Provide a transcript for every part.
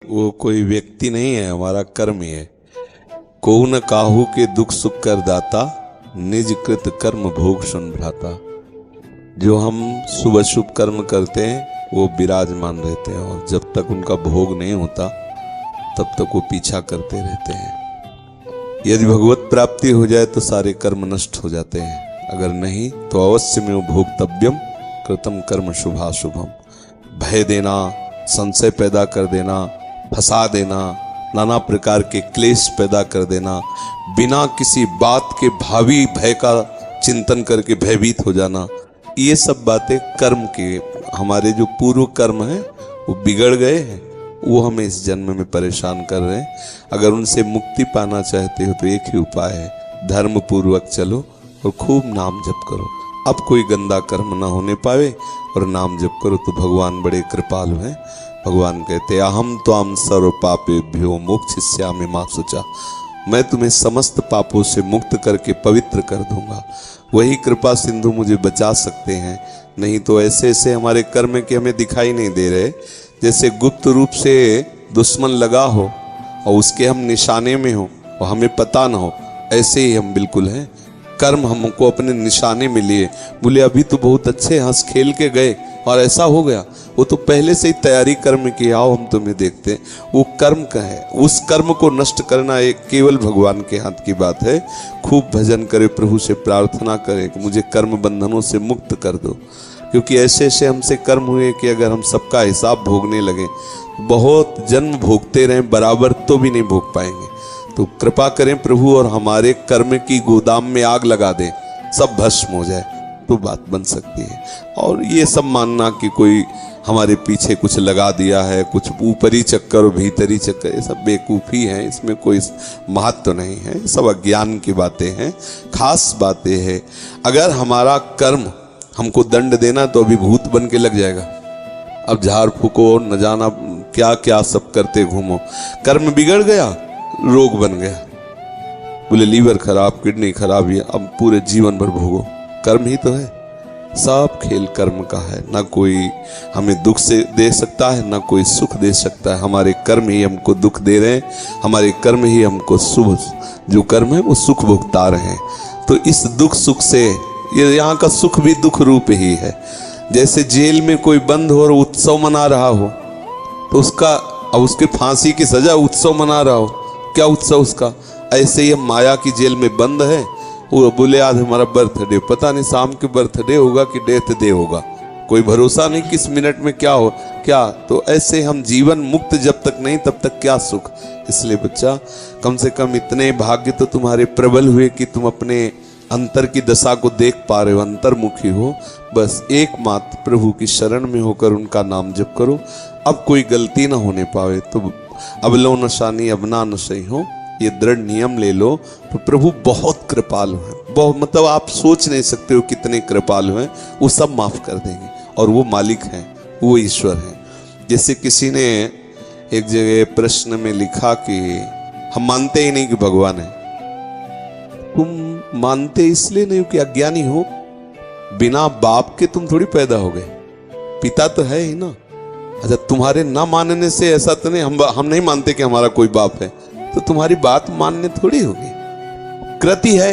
वो कोई व्यक्ति नहीं है, हमारा कर्म ही है। को न काहू के दुख सुख कर दाता, निज कृत कर्म भोग सुन भ्राता। जो हम शुभ शुभ कर्म करते हैं वो विराजमान रहते हैं, और जब तक उनका भोग नहीं होता तब तक वो पीछा करते रहते हैं। यदि भगवत प्राप्ति हो जाए तो सारे कर्म नष्ट हो जाते हैं, अगर नहीं तो अवश्य में भोक्तव्यम कृतम कर्म शुभाशुभम। भय देना, संशय पैदा कर देना, फंसा देना, नाना प्रकार के क्लेश पैदा कर देना, बिना किसी बात के भावी भय का चिंतन करके भयभीत हो जाना, ये सब बातें कर्म के, हमारे जो पूर्व कर्म हैं वो बिगड़ गए हैं, वो हमें इस जन्म में परेशान कर रहे हैं। अगर उनसे मुक्ति पाना चाहते हो तो एक ही उपाय है, धर्म पूर्वक चलो और खूब नाम जप करो। अब कोई गंदा कर्म ना होने पावे और नाम जप करो तो भगवान बड़े कृपालु हैं। भगवान कहते हैं अहम त्वाम सर्व पापेभ्यो मोक्षयिष्यामि मा शुचा। मैं तुम्हें समस्त पापों से मुक्त करके पवित्र कर दूंगा। वही कृपा सिंधु मुझे बचा सकते हैं, नहीं तो ऐसे ऐसे हमारे कर्म के हमें दिखाई नहीं दे रहे। जैसे गुप्त रूप से दुश्मन लगा हो और उसके हम निशाने में हो और हमें पता ना हो, ऐसे ही हम बिल्कुल हैं। कर्म हमको अपने निशाने में लिए, बोले अभी तो बहुत अच्छे हंस खेल के गए और ऐसा हो गया, वो तो पहले से ही तैयारी कर्म की, आओ हम तुम्हें देखते हैं। वो कर्म का है, उस कर्म को नष्ट करना एक केवल भगवान के हाथ की बात है। खूब भजन करे, प्रभु से प्रार्थना करे कि मुझे कर्म बंधनों से मुक्त कर दो, क्योंकि ऐसे ऐसे हमसे कर्म हुए कि अगर हम सबका हिसाब भोगने लगे, बहुत जन्म भोगते रहें बराबर तो भी नहीं भोग पाएंगे। तो कृपा करें प्रभु और हमारे कर्म की गोदाम में आग लगा दें, सब भस्म हो जाए तो बात बन सकती है। और ये सब मानना कि कोई हमारे पीछे कुछ लगा दिया है, कुछ ऊपरी चक्कर और भीतरी चक्कर, ये सब बेवकूफ़ी है, इसमें कोई महत्व नहीं है, सब अज्ञान की बातें हैं। खास बातें हैं, अगर हमारा कर्म हमको दंड देना तो अभी भूत बन के लग जाएगा। अब झाड़ फूको, न जाना क्या क्या सब करते घूमो, कर्म बिगड़ गया, रोग बन गया, बोले लीवर खराब, किडनी खराब, ये अब पूरे जीवन भर भोगो। कर्म ही तो है, सब खेल कर्म का है। ना कोई हमें दुख से दे सकता है, ना कोई सुख दे सकता है। हमारे कर्म ही हमको दुख दे रहे हैं, हमारे कर्म ही हमको शुभ जो कर्म है वो सुख भुगता रहे हैं। तो इस दुख सुख से, ये यहाँ का सुख भी दुख रूप ही है। जैसे जेल में कोई बंद हो और उत्सव मना रहा हो, तो उसका, अब उसके फांसी की सजा उत्सव मना रहा हो, क्या उत्सव उसका। ऐसे ही हम माया की जेल में बंद है, वो बोले आज हमारा बर्थडे, पता नहीं शाम के बर्थडे होगा कि डेथ डे होगा, कोई भरोसा नहीं किस मिनट में क्या हो क्या। तो ऐसे हम जीवन मुक्त जब तक नहीं तब तक क्या सुख। इसलिए बच्चा, कम से कम इतने भाग्य तो तुम्हारे प्रबल हुए कि तुम अपने अंतर की दशा को देख पा रहे हो, अंतर्मुखी हो। बस एकमात्र प्रभु की शरण में होकर उनका नाम जप करो। अब कोई गलती ना होने पावे तो अबलो नशानी अबना नशई हो, ये दृढ़ नियम ले लो। तो प्रभु बहुत कृपालु है, बहुत, मतलब आप सोच नहीं सकते हो कितने कृपालु हैं। वो सब माफ कर देंगे और वो मालिक हैं, वो ईश्वर हैं। जैसे किसी ने एक जगह प्रश्न में लिखा कि हम मानते ही नहीं कि भगवान है। तुम मानते इसलिए नहीं हो कि अज्ञानी हो, बिना बाप के तुम थोड़ी पैदा हो गए, पिता तो है ही ना। अच्छा, तुम्हारे ना मानने से ऐसा तो नहीं, हम नहीं मानते कि हमारा कोई बाप है, तो तुम्हारी बात मानने थोड़ी होगी। कृति है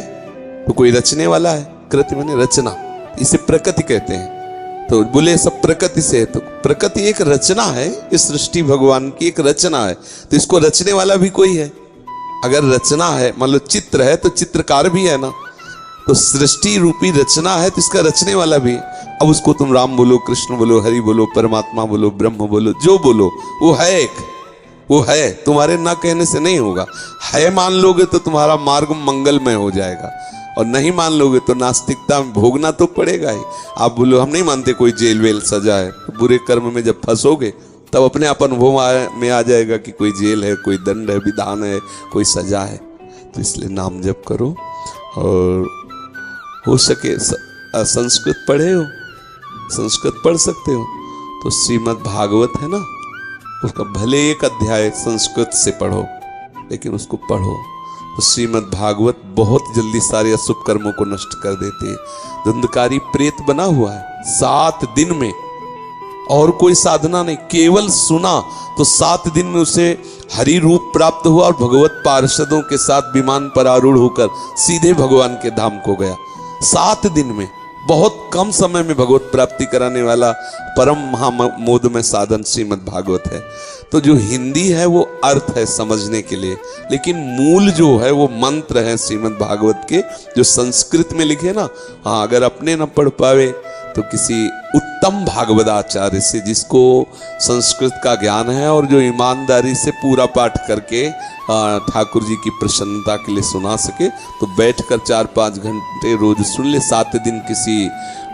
तो कोई रचने वाला है, कृति माने रचना, इसे प्रकृति कहते हैं। तो बोले सब प्रकृति से है, तो प्रकृति एक रचना है, इस सृष्टि भगवान की एक रचना है, तो इसको रचने वाला भी कोई है। अगर रचना है, मान लो चित्र है तो चित्रकार भी है ना, तो सृष्टि रूपी रचना है तो इसका रचने वाला भी है। अब उसको तुम राम बोलो, कृष्ण बोलो, हरि बोलो, परमात्मा बोलो, ब्रह्म बोलो, जो बोलो, वो है एक, वो है, तुम्हारे ना कहने से नहीं होगा। है मान लोगे तो तुम्हारा मार्ग मंगलमय हो जाएगा, और नहीं मान लोगे तो नास्तिकता में भोगना तो पड़ेगा ही। आप बोलो हम नहीं मानते कोई जेल वेल सजा है, तो बुरे कर्म में जब फंसोगे तब अपने आप अनुभव में आ जाएगा कि कोई जेल है, कोई दंड है, विधान है, कोई सजा है। तो इसलिए नाम जप करो। और हो सके संस्कृत पढ़े हो, संस्कृत पढ़ सकते हो तो श्रीमद् भागवत है ना, उसका भले एक अध्याय संस्कृत से पढ़ो, लेकिन उसको पढ़ो। तो श्रीमद् भागवत बहुत जल्दी सारे अशुभ कर्मों को नष्ट कर देते हैं। धुंधकारी प्रेत बना हुआ है, 7 दिन में और कोई साधना नहीं, केवल सुना तो 7 दिन में उसे हरि रूप प्राप्त हुआ और भगवत पार्षदों के साथ विमान पर आरूढ़ होकर सीधे भगवान के धाम को गया। 7 दिन में, बहुत कम समय में भगवत प्राप्ति कराने वाला परम महामोदमय साधन श्रीमद् भागवत है। तो जो हिंदी है वो अर्थ है समझने के लिए, लेकिन मूल जो है वो मंत्र है श्रीमद् भागवत के, जो संस्कृत में लिखे ना। हाँ, अगर अपने न पढ़ पावे तो किसी उत्तम भागवताचार्य से, जिसको संस्कृत का ज्ञान है और जो ईमानदारी से पूरा पाठ करके ठाकुर जी की प्रसन्नता के लिए सुना सके, तो बैठकर 4-5 घंटे रोज सुन ले। 7 दिन किसी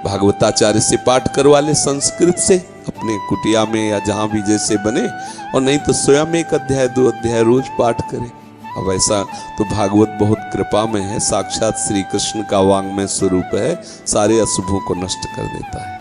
भागवताचार्य से पाठ करवा ले संस्कृत से, अपने कुटिया में या जहाँ भी जैसे बने, और नहीं तो स्वयं 1 अध्याय 2 अध्याय रोज पाठ करे। अब ऐसा तो भागवत बहुत कृपा में है, साक्षात श्री कृष्ण का वांग्मय स्वरूप है, सारे अशुभों को नष्ट कर देता है।